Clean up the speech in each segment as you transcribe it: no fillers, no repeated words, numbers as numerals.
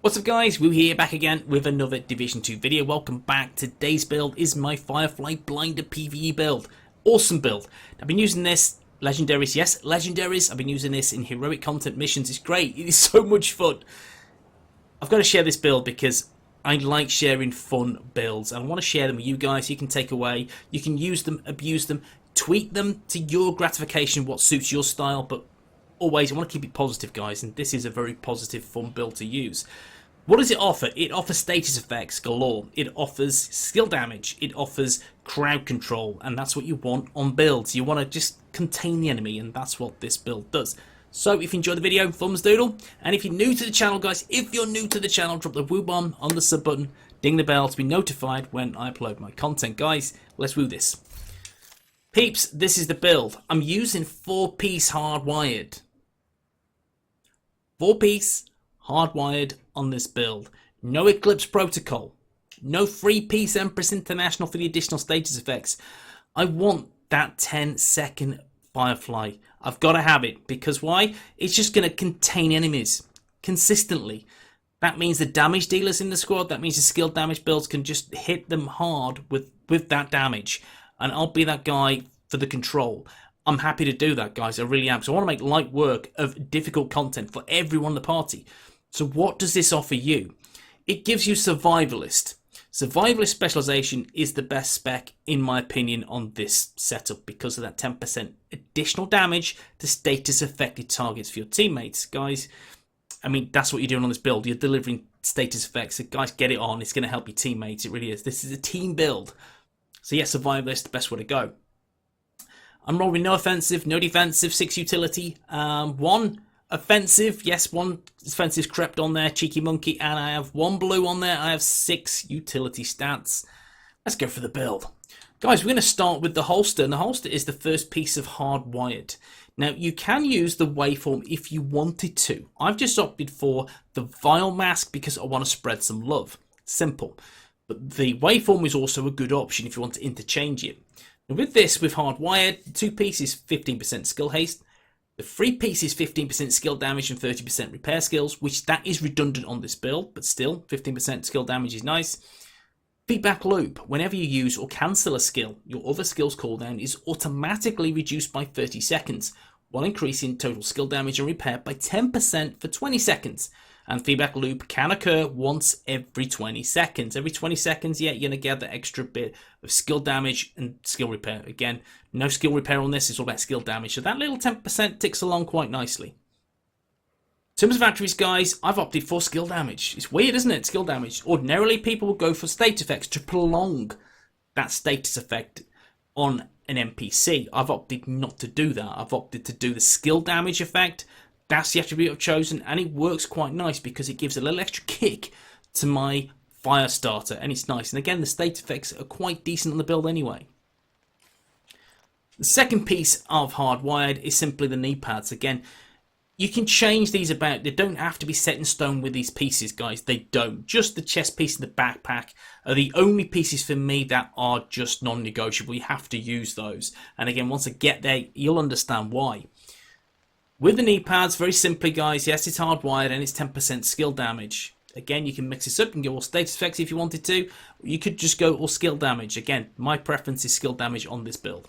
What's up guys, WOOO here, back again with another Division 2 video. Welcome back. Today's build is my Firefly Blinder PvE build. Awesome build. I've been using this, legendaries, yes, legendaries. I've been using this in heroic content missions. It's great, it is so much fun. I've got to share this build because I like sharing fun builds. I want to share them with you guys. You can take away, you can use them, abuse them, tweak them to your gratification, what suits your style, but always I want to keep it positive, guys, and this is a very positive, fun build to use. What does it offer? It offers status effects galore. It offers skill damage. It offers crowd control, and that's what you want on builds. You want to just contain the enemy, and that's what this build does. So if you enjoyed the video, thumbs doodle. And if you're new to the channel, guys, if you're new to the channel, drop the woo bomb on the sub button, ding the bell to be notified when I upload my content. Guys, let's woo this. Peeps, this is the build. I'm using 4-piece hardwired. 4-piece hardwired on this build. No Eclipse protocol. No 3-piece Empress International for the additional status effects. I want that 10-second Firefly. I've got to have it because why? It's just going to contain enemies consistently. That means the damage dealers in the squad, that means the skill damage builds can just hit them hard with that damage. And I'll be that guy for the control. I'm happy to do that, guys. I really am. So I want to make light work of difficult content for everyone in the party. So what does this offer you? It gives you Survivalist. Survivalist specialization is the best spec, in my opinion, on this setup because of that 10% additional damage to status affected targets for your teammates. Guys, I mean, that's what you're doing on this build. You're delivering status effects. So guys, get it on. It's going to help your teammates. It really is. This is a team build. So yeah, Survivalist, the best way to go. I'm rolling no offensive, no defensive, 6 utility, 1 offensive, yes, 1 offensive crept on there, cheeky monkey, and I have 1 blue on there. I have 6 utility stats. Let's go for the build. Guys, we're going to start with the holster, and the holster is the first piece of hardwired. Now, you can use the waveform if you wanted to. I've just opted for the vial mask because I want to spread some love. Simple. But the waveform is also a good option if you want to interchange it. And with this, with hardwired, the 2-piece is 15% skill haste. The 3-piece is 15% skill damage and 30% repair skills, which that is redundant on this build, but still, 15% skill damage is nice. Feedback loop. Whenever you use or cancel a skill, your other skill's cooldown is automatically reduced by 30 seconds, while increasing total skill damage and repair by 10% for 20 seconds. And feedback loop can occur once every 20 seconds. Every 20 seconds, yeah, you're going to get the extra bit of skill damage and skill repair. Again, no skill repair on this. It's all about skill damage. So that little 10% ticks along quite nicely. In terms of attributes, guys, I've opted for skill damage. It's weird, isn't it? Skill damage. Ordinarily, people will go for state effects to prolong that status effect on an NPC. I've opted not to do that. I've opted to do the skill damage effect. That's the attribute I've chosen, and it works quite nice because it gives a little extra kick to my fire starter, and it's nice. And again, the state effects are quite decent on the build anyway. The second piece of hardwired is simply the Kneepads. Again, you can change these about. They don't have to be set in stone with these pieces, guys. They don't. Just the chest piece and the backpack are the only pieces for me that are just non-negotiable. You have to use those. And again, once I get there, you'll understand why. With the Kneepads, very simply, guys, yes, it's hardwired and it's 10% skill damage. Again, you can mix this up and go all status effects if you wanted to. You could just go all skill damage. Again, my preference is skill damage on this build.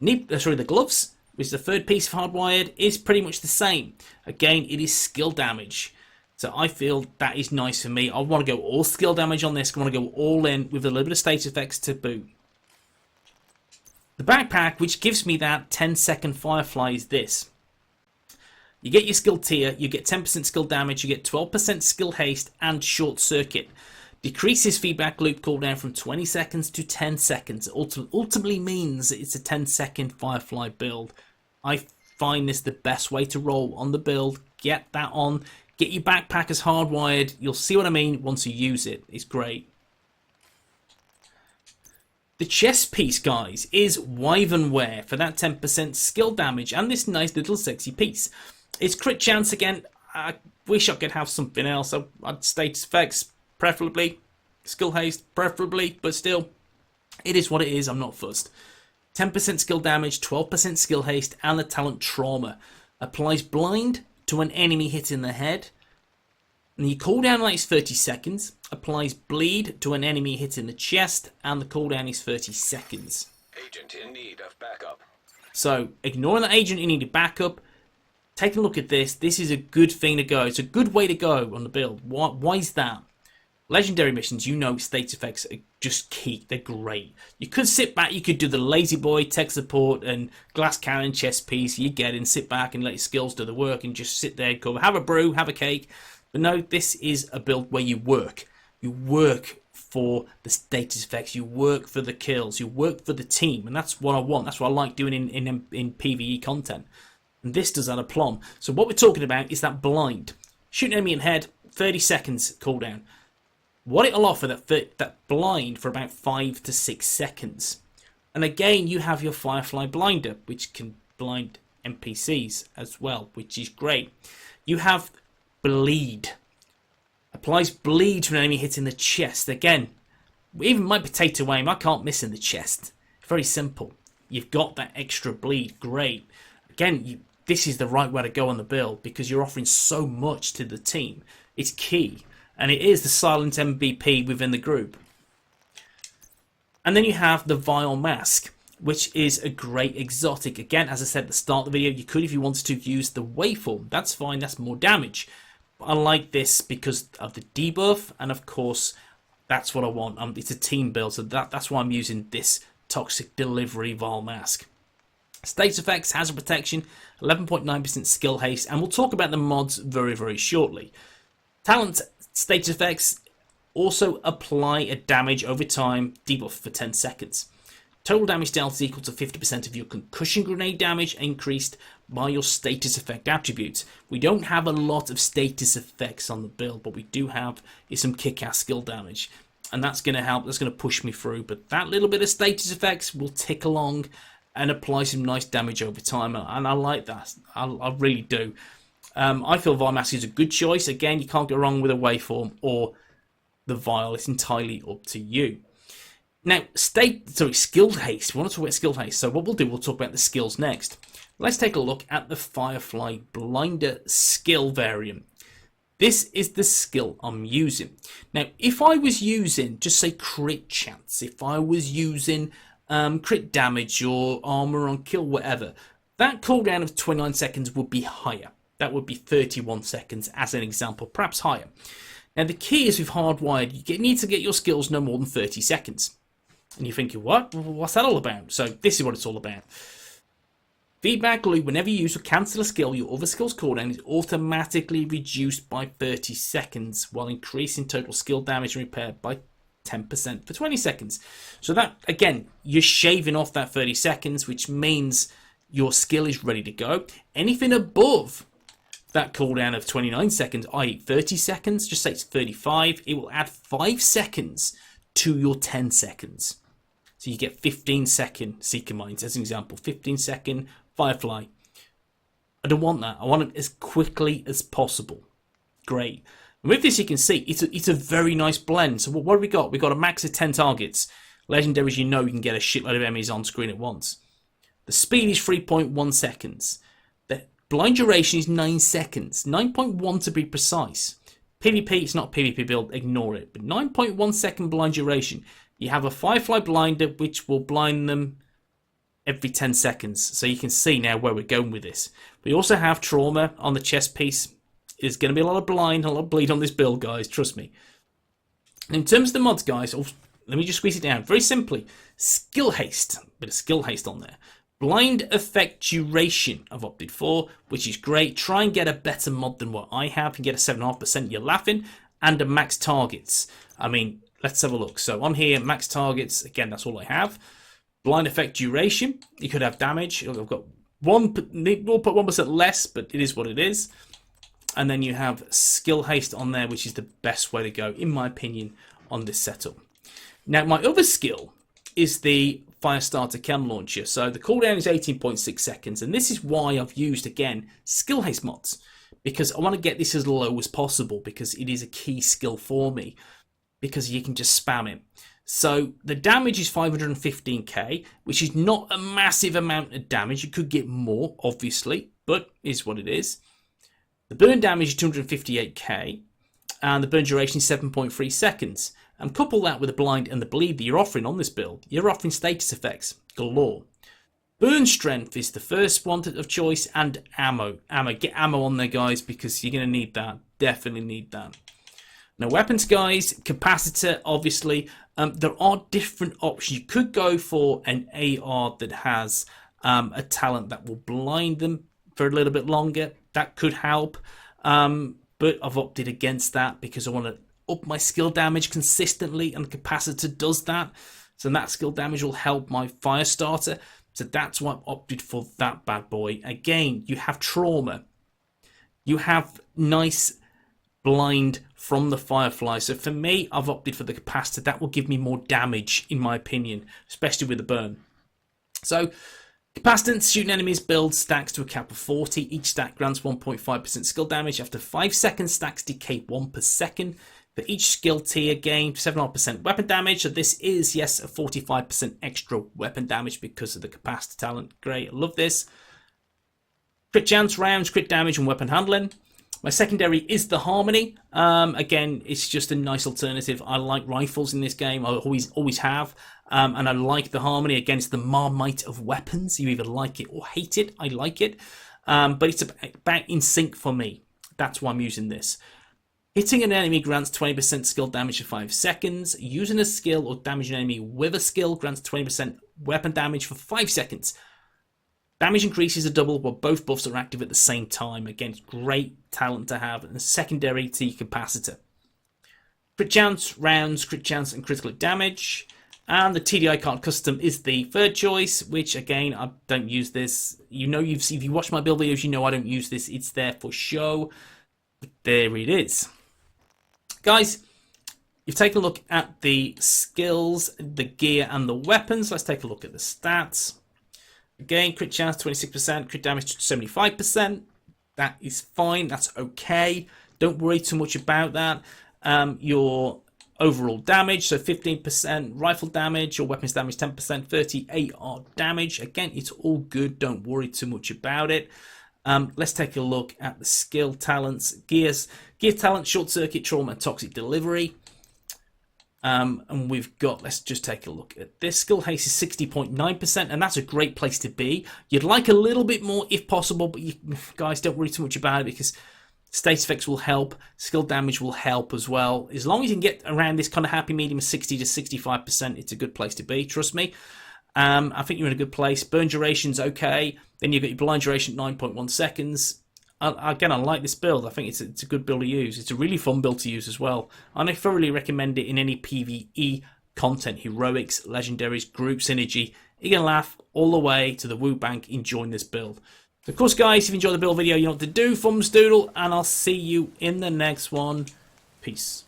The gloves, which is the third piece of hardwired, is pretty much the same. Again, it is skill damage. So I feel that is nice for me. I want to go all skill damage on this. I want to go all in with a little bit of status effects to boot. The backpack, which gives me that 10-second Firefly, is this. You get your skill tier, you get 10% skill damage, you get 12% skill haste and short circuit. Decreases feedback loop cooldown from 20 seconds to 10 seconds. Ultimately means it's a 10-second Firefly build. I find this the best way to roll on the build. Get that on. Get your backpack as hardwired. You'll see what I mean once you use it. It's great. The chest piece, guys, is Wyvernware for that 10% skill damage and this nice little sexy piece. It's crit chance again. I wish I could have something else. I'd status effects, preferably. Skill haste, preferably. But still, it is what it is. I'm not fussed. 10% skill damage, 12% skill haste, and the talent Trauma. Applies blind to an enemy hit in the head. And your cooldown on that is 30 seconds. Applies bleed to an enemy hit in the chest, and the cooldown is 30 seconds. Agent in need of backup. So, ignoring the agent in need of backup, take a look at this. This is a good thing to go. It's a good way to go on the build. Why is that? Legendary missions, you know, state effects are just key. They're great. You could sit back, you could do the lazy boy, tech support, and glass cannon, chest piece. You get in, sit back and let your skills do the work and just sit there and cover. Have a brew, have a cake. But no, this is a build where you work. You work for the status effects. You work for the kills. You work for the team. And that's what I want. That's what I like doing in PvE content. And this does that aplomb. So what we're talking about is that blind. Shoot an enemy in the head, 30 seconds cooldown. What it'll offer that blind for about 5 to 6 seconds. And again, you have your Firefly blinder, which can blind NPCs as well, which is great. You have bleed. Applies bleed to an enemy hit in the chest. Again, even my potato aim, I can't miss in the chest. Very simple. You've got that extra bleed. Great. Again, this is the right way to go on the build because you're offering so much to the team. It's key. And it is the silent MVP within the group. And then you have the Vile Mask, which is a great exotic. Again, as I said at the start of the video, you could, if you wanted to, use the waveform. That's fine, that's more damage. But I like this because of the debuff, and of course, that's what I want. It's a team build, so that's why I'm using this Toxic Delivery Vile Mask. Status effects, hazard protection, 11.9% skill haste, and we'll talk about the mods very, very shortly. Talent status effects also apply a damage over time debuff for 10 seconds. Total damage dealt is equal to 50% of your concussion grenade damage increased by your status effect attributes. We don't have a lot of status effects on the build, but we do have is some kick-ass skill damage. And that's going to help, that's going to push me through. But that little bit of status effects will tick along and apply some nice damage over time. And I like that. I really do. I feel Vile Mask is a good choice. Again, you can't go wrong with a waveform or the Vile. It's entirely up to you. Now, skill haste. We want to talk about skill haste. So what we'll do, we'll talk about the skills next. Let's take a look at the Firefly Blinder skill variant. This is the skill I'm using. Now, if I was using, just say crit chance, if I was using crit damage or armor on kill, whatever, that cooldown of 29 seconds would be higher. That would be 31 seconds as an example, perhaps higher. Now the key is with hardwired, you need to get your skills no more than 30 seconds. And you're thinking, what? What's that all about? So this is what it's all about. Feedback loop, whenever you use or cancel a skill, your other skill's cooldown is automatically reduced by 30 seconds while increasing total skill damage and repair by 10% for 20 seconds. So that, again, you're shaving off that 30 seconds, which means your skill is ready to go. Anything above that cooldown of 29 seconds, i.e. 30 seconds, just say it's 35, it will add 5 seconds to your 10 seconds. So you get 15-second Seeker Mines as an example, 15-second Firefly. I don't want that. I want it as quickly as possible. Great. And with this, you can see it's a very nice blend. So what have we got? We've got a max of 10 targets. Legendaries, you know you can get a shitload of enemies on screen at once. The speed is 3.1 seconds. The blind duration is 9 seconds. 9.1 to be precise. PvP, it's not a PvP build, ignore it. But 9.1 second blind duration. You have a Firefly blinder which will blind them every 10 seconds. So you can see now where we're going with this. We also have trauma on the chest piece. There's going to be a lot of blind, a lot of bleed on this build, guys. Trust me. In terms of the mods, guys, let me just squeeze it down. Very simply, skill haste. Bit of skill haste on there. Blind effect duration I've opted for, which is great. Try and get a better mod than what I have. You get a 7.5%, you're laughing. And a max targets. I mean, let's have a look. So on here, max targets, again, that's all I have. Blind effect duration, you could have damage. I've got we'll put 1% less, but it is what it is. And then you have skill haste on there, which is the best way to go, in my opinion, on this setup. Now, my other skill is the Firestarter Chem Launcher. So the cooldown is 18.6 seconds. And this is why I've used, again, skill haste mods. Because I want to get this as low as possible, because it is a key skill for me. Because you can just spam it. So the damage is 515k, which is not a massive amount of damage. You could get more, obviously, but is what it is. The burn damage is 258k. and the burn duration is 7.3 seconds. And couple that with the blind and the bleed that you're offering on this build, you're offering status effects galore. Burn strength is the first one of choice, and ammo. Get ammo on there, guys, because you're going to need that. Definitely need that. Now, weapons, guys, capacitor, obviously. There are different options. You could go for an AR that has a talent that will blind them for a little bit longer. That could help. But I've opted against that because I want to up my skill damage consistently, and the capacitor does that. So that skill damage will help my fire starter. So that's why I've opted for that bad boy. Again, you have trauma. You have nice blind from the Firefly. So for me, I've opted for the capacitor. That will give me more damage, in my opinion, especially with the burn. So capacitance, shooting enemies, builds stacks to a cap of 40. Each stack grants 1.5% skill damage. After 5 seconds, stacks decay 1 per second. For each skill tier, gain 7% weapon damage. So this is, yes, a 45% extra weapon damage because of the capacitor talent. Great, I love this. Crit chance, rounds, crit damage, and weapon handling. My secondary is the Harmony. Again, it's just a nice alternative. I like rifles in this game. I always have. And I like the Harmony against the Marmite of weapons. You either like it or hate it. I like it. But it's about in sync for me. That's why I'm using this. Hitting an enemy grants 20% skill damage for 5 seconds. Using a skill or damaging an enemy with a skill grants 20% weapon damage for 5 seconds. Damage increases are double while both buffs are active at the same time. Again, it's great talent to have, and a secondary to your capacitor. Crit chance, rounds, crit chance, and critical damage. And the TDI card custom is the third choice, which again, I don't use this. You know, if you watch my build videos, you know I don't use this. It's there for show. But there it is. Guys, you've taken a look at the skills, the gear, and the weapons. Let's take a look at the stats. Again, crit chance 26%, crit damage 75%. That is fine. That's okay. Don't worry too much about that. Your overall damage, so 15% rifle damage, your weapons damage 10%, 30 AR damage. Again, it's all good. Don't worry too much about it. Let's take a look at the skill talents. Gear talent, short circuit, trauma, and toxic delivery. And we've got, let's just take a look at this. Skill haste is 60.9%, and that's a great place to be. You'd like a little bit more if possible, but you guys don't worry too much about it because status effects will help, skill damage will help as well. As long as you can get around this kind of happy medium of 60 to 65%, it's a good place to be, trust me. I think you're in a good place. Burn duration's okay. Then you've got your blind duration at 9.1 seconds. Again, I like this build. I think it's a good build to use. It's a really fun build to use as well. And I thoroughly recommend it in any PvE content. Heroics, legendaries, group synergy. You're going to laugh all the way to the WOOO bank enjoying this build. So of course, guys, if you enjoyed the build video, you know what to do. Thumbs doodle, and I'll see you in the next one. Peace.